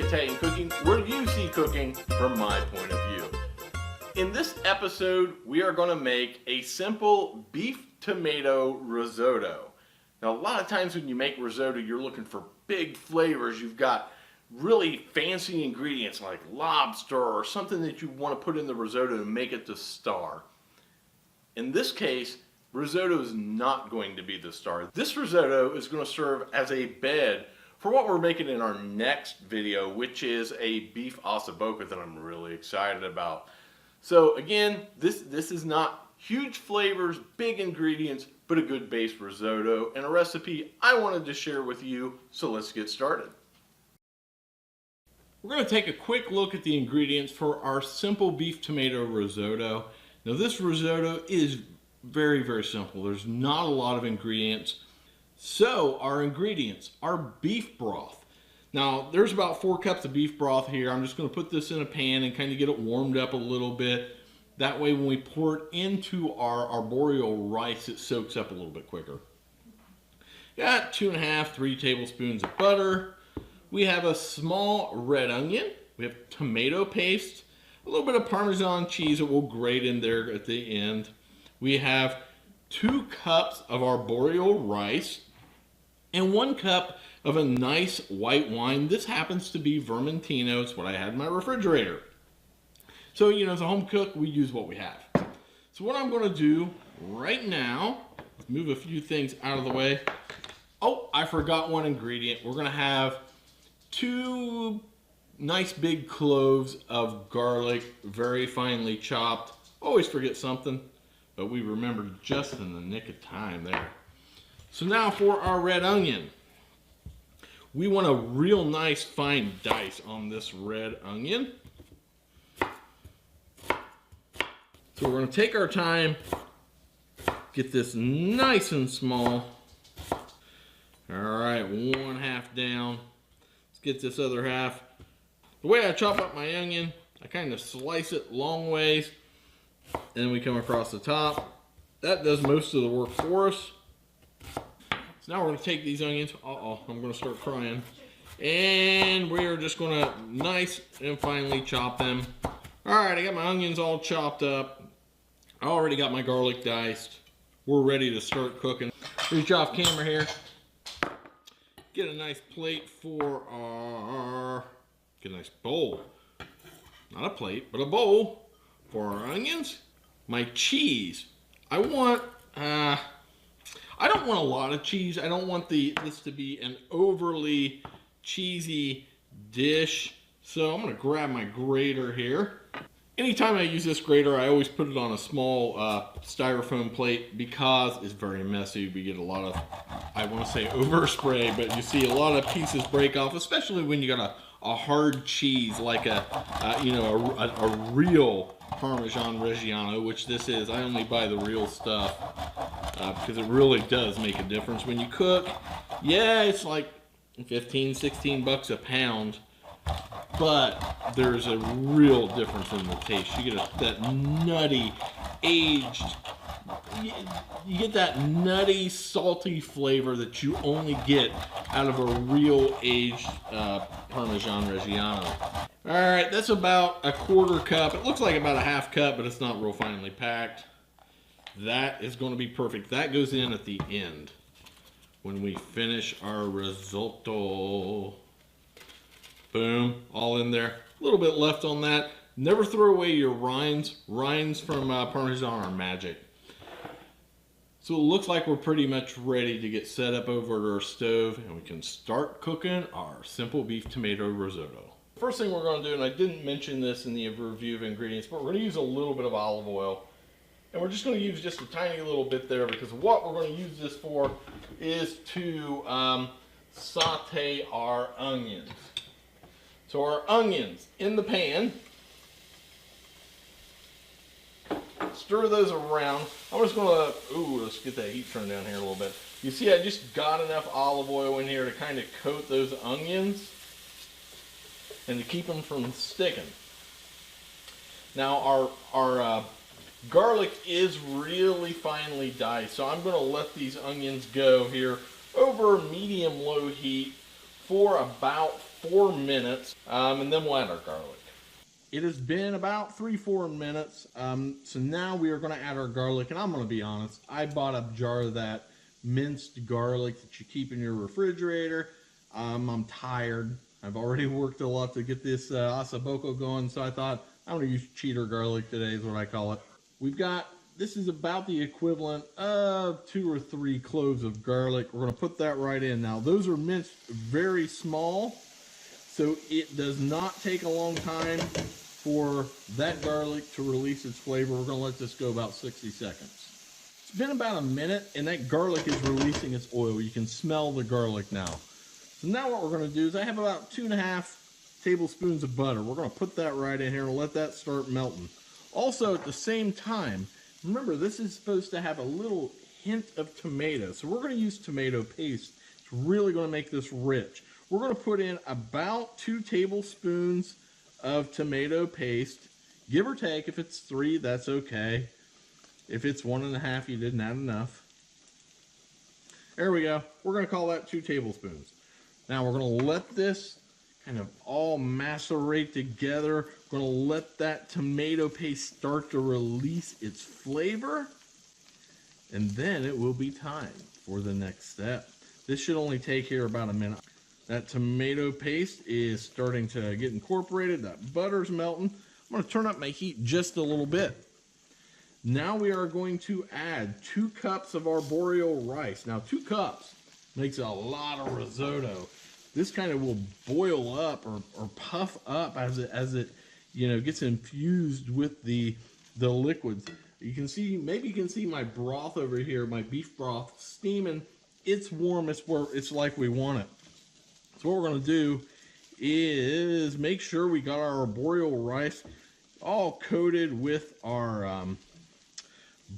Foodie Italian Cooking, where you see cooking from my point of view. In this episode, we are going to make a simple beef tomato risotto. Now, a lot of times when you make risotto, you're looking for big flavors. You've got really fancy ingredients like lobster or something that you want to put in the risotto to make it the star. In this case, risotto is not going to be the star. This risotto is going to serve as a bed for what we're making in our next video, which is a beef osso buco that I'm really excited about. So again, this is not huge flavors, big ingredients, but a good base risotto and a recipe I wanted to share with you. So let's get started. We're going to take a quick look at the ingredients for our simple beef tomato risotto. Now this risotto is very, very simple. There's not a lot of ingredients. So our ingredients are beef broth. Now there's about 4 cups of beef broth here. I'm just going to put this in a pan and kind of get it warmed up a little bit. That way when we pour it into our arboreal rice, it soaks up a little bit quicker. Got 2.5, 3 tablespoons of butter. We have a small red onion. We have tomato paste, a little bit of Parmesan cheese that we'll grate in there at the end. We have 2 cups of arboreal rice and 1 cup of a nice white wine. This happens to be Vermentino. It's what I had in my refrigerator. So, you know, as a home cook, we use what we have. So what I'm going to do right now, let's move a few things out of the way. Oh, I forgot one ingredient. We're going to have 2 nice big cloves of garlic, very finely chopped. Always forget something, but we remembered just in the nick of time there. So now for our red onion. We want a real nice fine dice on this red onion. So we're going to take our time, get this nice and small. All right, 1/2 down. Let's get this other half. The way I chop up my onion, I kind of slice it long ways, and then we come across the top. That does most of the work for us. So now we're going to take these onions. I'm going to start crying. And we're just going to nice and finely chop them. All right, I got my onions all chopped up. I already got my garlic diced. We're ready to start cooking. Here's you off camera here. Get a nice plate for our, get a nice bowl. Not a plate, but a bowl for our onions. My cheese. I don't want a lot of cheese. I don't want this to be an overly cheesy dish. So I'm going to grab my grater here. Anytime I use this grater, I always put it on a small styrofoam plate because it's very messy. We get a lot of, I want to say overspray, but you see a lot of pieces break off, especially when you got a hard cheese like a real Parmesan Reggiano, which this is. I only buy the real stuff because it really does make a difference when you cook. Yeah, it's like 15, 16 bucks a pound. But there's a real difference in the taste. You get that nutty, aged, you get that nutty, salty flavor that you only get out of a real aged Parmesan Reggiano. All right, that's about a 1/4 cup. It looks like about a 1/2 cup, but it's not real finely packed. That is going to be perfect. That goes in at the end when we finish our risotto. Boom, all in there. A little bit left on that. Never throw away your rinds. Rinds from Parmesan are magic. So it looks like we're pretty much ready to get set up over at our stove and we can start cooking our simple beef tomato risotto. First thing we're going to do, and I didn't mention this in the review of ingredients, but we're going to use a little bit of olive oil. And we're just going to use just a tiny little bit there because what we're going to use this for is to saute our onions. So our onions in the pan, stir those around. I'm just going to, let's get that heat turned down here a little bit. You see I just got enough olive oil in here to kind of coat those onions and to keep them from sticking. Now our garlic is really finely diced, so I'm going to let these onions go here over medium-low heat for about 4 minutes, and then we'll add our garlic. It has been about 3-4 minutes, so now we are going to add our garlic, and I'm going to be honest, I bought a jar of that minced garlic that you keep in your refrigerator. I'm tired. I've already worked a lot to get this Osso Buco going, so I thought I'm going to use cheater garlic today is what I call it. We've got, this is about the equivalent of 2 or 3 cloves of garlic. We're going to put that right in. Now, those are minced very small, so it does not take a long time for that garlic to release its flavor. We're going to let this go about 60 seconds. It's been about a minute, and that garlic is releasing its oil. You can smell the garlic now. So now what we're going to do is I have about 2.5 tablespoons of butter. We're going to put that right in here and let that start melting. Also, at the same time, remember, this is supposed to have a little hint of tomato. So we're going to use tomato paste. It's really going to make this rich. We're going to put in about 2 tablespoons of tomato paste. Give or take, if it's 3, that's okay. If it's 1.5, you didn't add enough. There we go. We're going to call that 2 tablespoons. Now we're going to let this kind of all macerate together. We're going to let that tomato paste start to release its flavor. And then it will be time for the next step. This should only take here about a minute. That tomato paste is starting to get incorporated. That butter's melting. I'm going to turn up my heat just a little bit. Now we are going to add 2 cups of arborio rice. Now 2 cups makes a lot of risotto. This kind of will boil up or puff up as it you know, gets infused with the liquids. You can see, maybe you can see my broth over here, my beef broth steaming. It's warm. It's like we want it. So what we're going to do is make sure we got our arborio rice all coated with our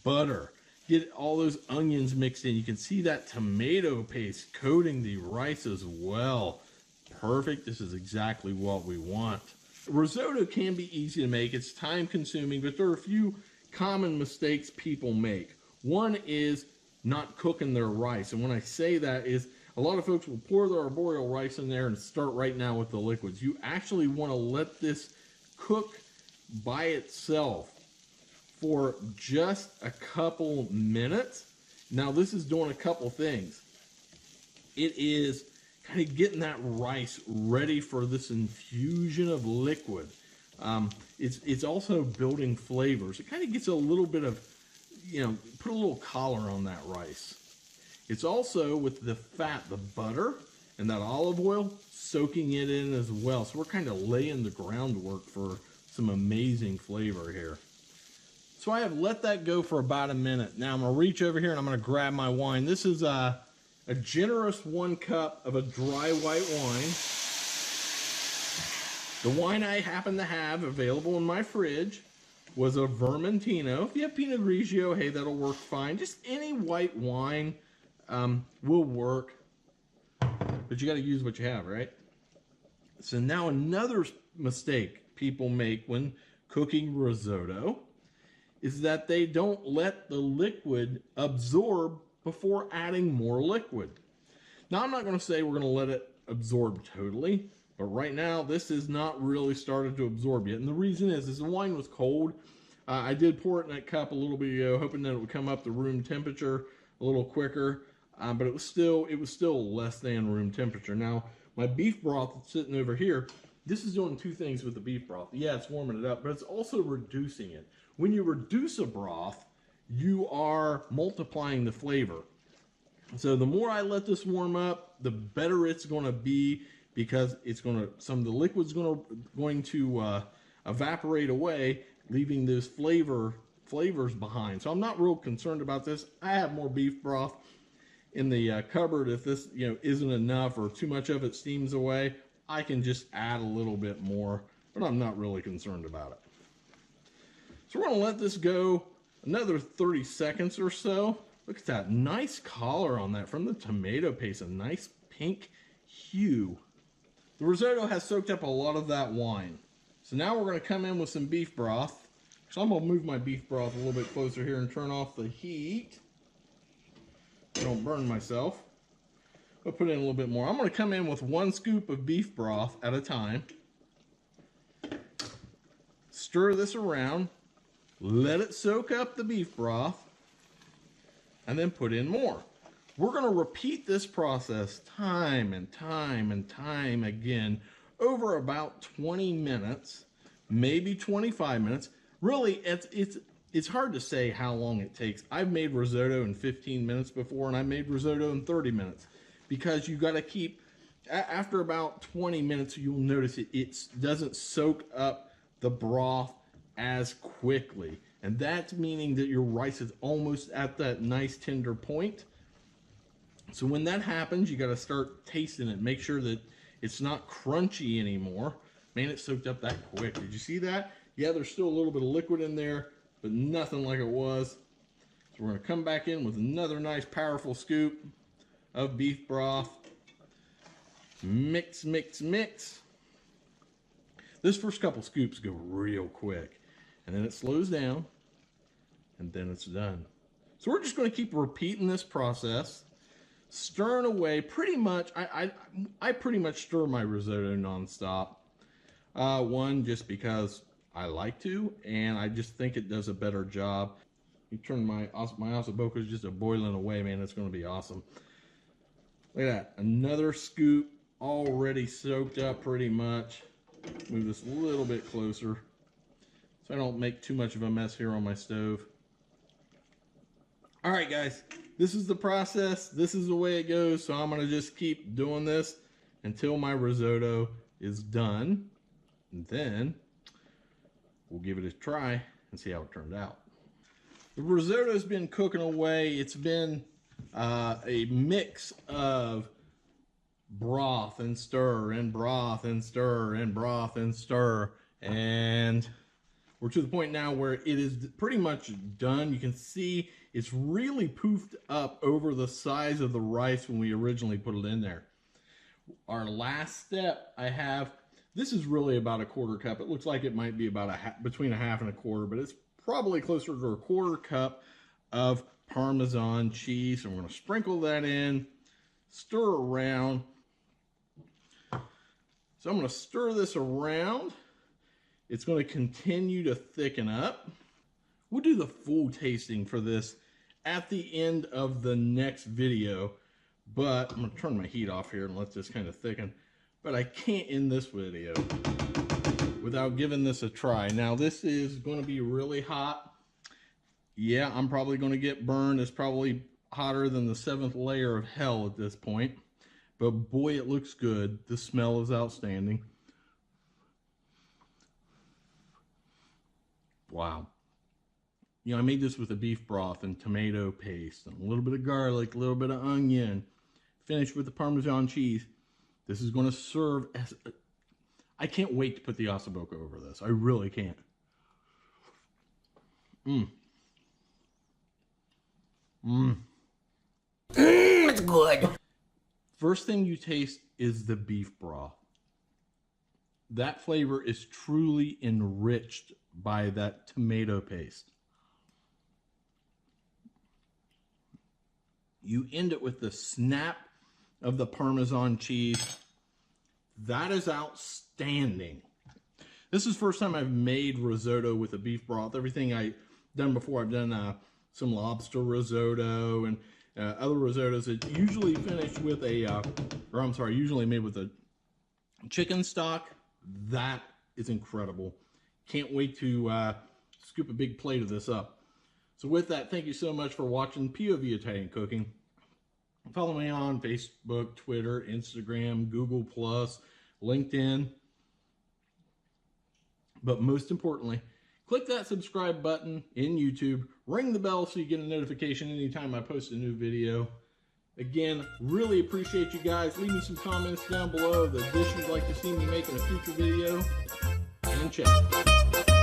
butter. Get all those onions mixed in. You can see that tomato paste coating the rice as well. Perfect. This is exactly what we want. Risotto can be easy to make. It's time consuming, but there are a few common mistakes people make. One is not cooking their rice. And when I say that is, a lot of folks will pour their arborio rice in there and start right now with the liquids. You actually want to let this cook by itself for just a couple minutes. Now this is doing a couple things. It is kind of getting that rice ready for this infusion of liquid. It's also building flavors. It kind of gets a little bit of, you know, put a little color on that rice. It's also with the fat, the butter, and that olive oil, soaking it in as well. So we're kind of laying the groundwork for some amazing flavor here. So I have let that go for about a minute. Now I'm going to reach over here and I'm going to grab my wine. This is a generous 1 cup of a dry white wine. The wine I happen to have available in my fridge was a Vermentino. If you have Pinot Grigio, hey, that'll work fine. Just any white wine will work, but you got to use what you have, right? So now another mistake people make when cooking risotto is that they don't let the liquid absorb before adding more liquid. Now I'm not going to say we're going to let it absorb totally, but right now this is not really started to absorb yet. And the reason is the wine was cold. I did pour it in that cup a little bit ago, hoping that it would come up to room temperature a little quicker. But it was still less than room temperature. Now, my beef broth that's sitting over here, this is doing 2 things with the beef broth. Yeah, it's warming it up, but it's also reducing it. When you reduce a broth, you are multiplying the flavor. So the more I let this warm up, the better it's going to be, because it's going to, some of the liquid's going to evaporate away, leaving those flavors behind. So I'm not real concerned about this. I have more beef broth in the cupboard. If this, you know, isn't enough or too much of it steams away, I can just add a little bit more, but I'm not really concerned about it. So we're going to let this go another 30 seconds or so. Look at that nice color on that from the tomato paste, a nice pink hue. The risotto has soaked up a lot of that wine. So now we're going to come in with some beef broth. So I'm going to move my beef broth a little bit closer here and turn off the heat. Don't burn myself. I'll put in a little bit more. I'm going to come in with 1 scoop of beef broth at a time. Stir this around. Let it soak up the beef broth. And then put in more. We're going to repeat this process time and time and time again over about 20 minutes, maybe 25 minutes. Really, it's hard to say how long it takes. I've made risotto in 15 minutes before, and I made risotto in 30 minutes. Because you got to keep, after about 20 minutes, you'll notice it doesn't soak up the broth as quickly. And that's meaning that your rice is almost at that nice tender point. So when that happens, you got to start tasting it. Make sure that it's not crunchy anymore. Man, it soaked up that quick. Did you see that? Yeah, there's still a little bit of liquid in there, but nothing like it was. So we're going to come back in with another nice powerful scoop of beef broth. Mix, mix, mix. This first couple scoops go real quick, and then it slows down, and then it's done. So we're just going to keep repeating this process, stirring away. Pretty much, I pretty much stir my risotto nonstop. One, just because I like to, and I just think it does a better job. You turn my Osso Buco is just a boiling away, man. It's going to be awesome. Look at that, another scoop already soaked up pretty much. Move this a little bit closer so I don't make too much of a mess here on my stove. All right, guys, this is the process. This is the way it goes. So I'm gonna just keep doing this until my risotto is done. And then we'll give it a try and see how it turned out. The risotto's been cooking away. It's been a mix of broth and stir and broth and stir and broth and stir, and we're to the point now where it is pretty much done. You can see it's really poofed up over the size of the rice when we originally put it in there. Our last step, this is really about a 1/4 cup. It looks like it might be about between a half and a quarter, but it's probably closer to a 1/4 cup of Parmesan cheese. So I'm going to sprinkle that in, stir around. So I'm going to stir this around. It's going to continue to thicken up. We'll do the full tasting for this at the end of the next video, but I'm going to turn my heat off here and let this kind of thicken. But I can't end this video without giving this a try. Now this is going to be really hot. Yeah, I'm probably going to get burned. It's probably hotter than the 7th layer of hell at this point. But boy, it looks good. The smell is outstanding. Wow. You know, I made this with a beef broth and tomato paste, and a little bit of garlic, a little bit of onion, finished with the Parmesan cheese. This is going to serve as I can't wait to put the Osso Buco over this. I really can't. It's good. First thing you taste is the beef broth. That flavor is truly enriched by that tomato paste. You end it with the snap of the Parmesan cheese. That is outstanding. This is the first time I've made risotto with a beef broth. Everything I've done before, I've done some lobster risotto and other risottos that usually finish with usually made with a chicken stock. That is incredible. Can't wait to scoop a big plate of this up. So with that, thank you so much for watching POV Italian Cooking. Follow me on Facebook, Twitter, Instagram, Google+, LinkedIn. But most importantly, click that subscribe button in YouTube. Ring the bell so you get a notification anytime I post a new video. Again, really appreciate you guys. Leave me some comments down below the dish you'd like to see me make in a future video. And ciao.